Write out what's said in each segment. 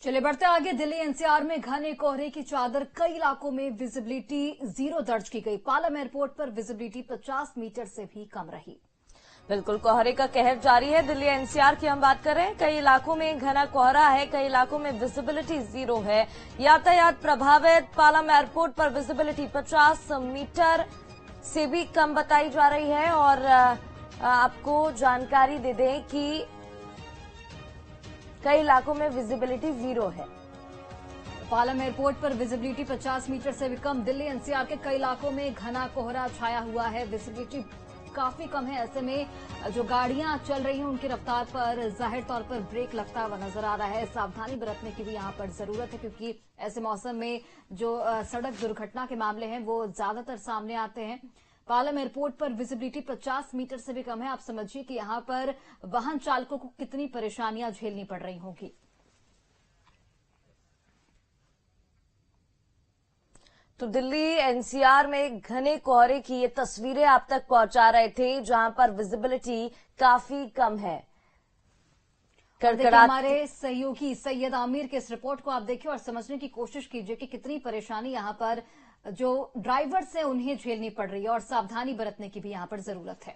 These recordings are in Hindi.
चले बढ़ते आगे। दिल्ली एनसीआर में घने कोहरे की चादर, कई इलाकों में विजिबिलिटी 0 दर्ज की गई। पालम एयरपोर्ट पर विजिबिलिटी 50 मीटर से भी कम रही। बिल्कुल कोहरे का कहर जारी है। दिल्ली एनसीआर की हम बात कर रहे हैं। कई इलाकों में घना कोहरा है, कई इलाकों में विजिबिलिटी 0 है। यातायात प्रभावित। पालम एयरपोर्ट पर विजिबिलिटी 50 मीटर से भी कम बताई जा रही है। और आपको जानकारी दे दें कि कई इलाकों में विजिबिलिटी 0 है। पालम एयरपोर्ट पर विजिबिलिटी 50 मीटर से भी कम। दिल्ली एनसीआर के कई इलाकों में घना कोहरा छाया हुआ है, विजिबिलिटी काफी कम है। ऐसे में जो गाड़ियां चल रही हैं उनकी रफ्तार पर जाहिर तौर पर ब्रेक लगता हुआ नजर आ रहा है। सावधानी बरतने की भी यहां पर जरूरत है, क्योंकि ऐसे मौसम में जो सड़क दुर्घटना के मामले हैं वो ज्यादातर सामने आते हैं। पालम एयरपोर्ट पर विजिबिलिटी 50 मीटर से भी कम है। आप समझिए कि यहां पर वाहन चालकों को कितनी परेशानियां झेलनी पड़ रही होंगी। तो दिल्ली एनसीआर में घने कोहरे की ये तस्वीरें आप तक पहुंचा रहे थे, जहां पर विजिबिलिटी काफी कम है। हमारे सहयोगी सैयद आमिर के इस रिपोर्ट को आप देखिए और समझने की कोशिश कीजिए कि कितनी परेशानी यहां पर जो ड्राइवर्स हैं उन्हें झेलनी पड़ रही है, और सावधानी बरतने की भी यहां पर जरूरत है।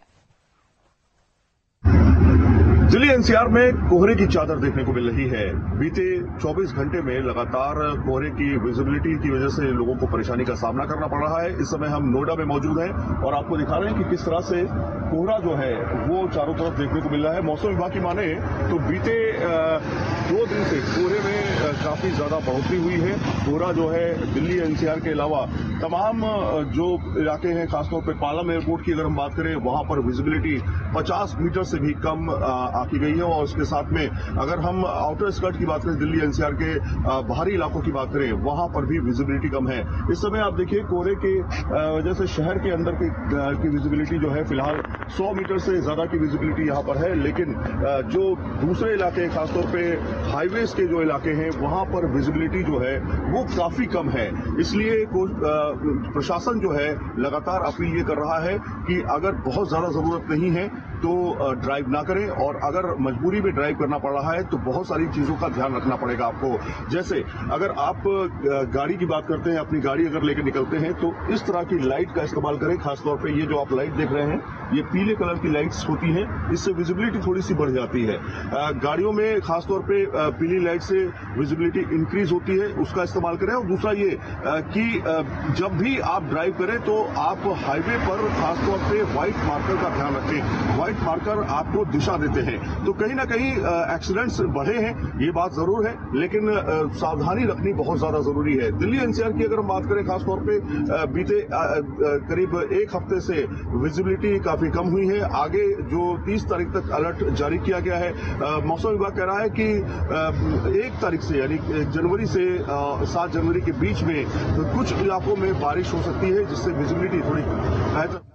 दिल्ली एनसीआर में कोहरे की चादर देखने को मिल रही है। बीते 24 घंटे में लगातार कोहरे की विजिबिलिटी की वजह से लोगों को परेशानी का सामना करना पड़ रहा है। इस समय हम नोएडा में मौजूद हैं और आपको दिखा रहे हैं कि किस तरह से कोहरा जो है वो चारों तरफ देखने को मिल रहा है। मौसम विभाग की माने तो बीते 2 दिन से कोहरे में काफी ज्यादा बढ़ोतरी हुई है। कोहरा जो है दिल्ली एनसीआर के अलावा तमाम जो इलाके हैं, खासतौर पर पालम एयरपोर्ट की अगर हम बात करें, वहां पर विजिबिलिटी 50 मीटर से भी कम आकी गई है। और उसके साथ में अगर हम आउटर स्कर्ट की बात करें, दिल्ली एनसीआर के बाहरी इलाकों की बात करें, वहां पर भी विजिबिलिटी कम है। इस समय आप देखिए कोहरे के वजह से शहर के अंदर की विजिबिलिटी जो है फिलहाल 100 मीटर से ज्यादा की विजिबिलिटी यहां पर है। लेकिन जो दूसरे इलाके, खासतौर पे हाईवेज के जो इलाके हैं, वहां पर विजिबिलिटी जो है वो काफी कम है। इसलिए प्रशासन जो है लगातार अपील ये कर रहा है कि अगर बहुत ज्यादा जरूरत नहीं है तो ड्राइव ना करें, और अगर मजबूरी में ड्राइव करना पड़ रहा है तो बहुत सारी चीजों का ध्यान रखना पड़ेगा आपको। जैसे अगर आप गाड़ी की बात करते हैं, अपनी गाड़ी अगर लेकर निकलते हैं तो इस तरह की लाइट का इस्तेमाल करें। खासतौर पे ये जो आप लाइट देख रहे हैं, ये पीले कलर की लाइट्स होती हैं, इससे विजिबिलिटी थोड़ी सी बढ़ जाती है। गाड़ियों में खासतौर पे पीली लाइट से विजिबिलिटी इंक्रीज होती है, उसका इस्तेमाल करें। और दूसरा ये कि जब भी आप ड्राइव करें तो आप हाईवे पर खासतौर पे व्हाइट मार्कर का ध्यान रखें। व्हाइट मार्कर आपको दिशा देते हैं, तो कहीं ना कहीं एक्सीडेंट्स बढ़े हैं, ये बात जरूर है, लेकिन सावधानी रखनी बहुत ज्यादा जरूरी है। दिल्ली एनसीआर की अगर हम बात करें, खासतौर पे बीते करीब 1 हफ्ते से विजिबिलिटी काफी कम हुई है। आगे जो 30 तारीख तक अलर्ट जारी किया गया है, मौसम विभाग कह रहा है कि 1 तारीख से यानी जनवरी से 7 जनवरी के बीच में कुछ इलाकों में बारिश हो सकती है, जिससे विजिबिलिटी थोड़ी बेहतर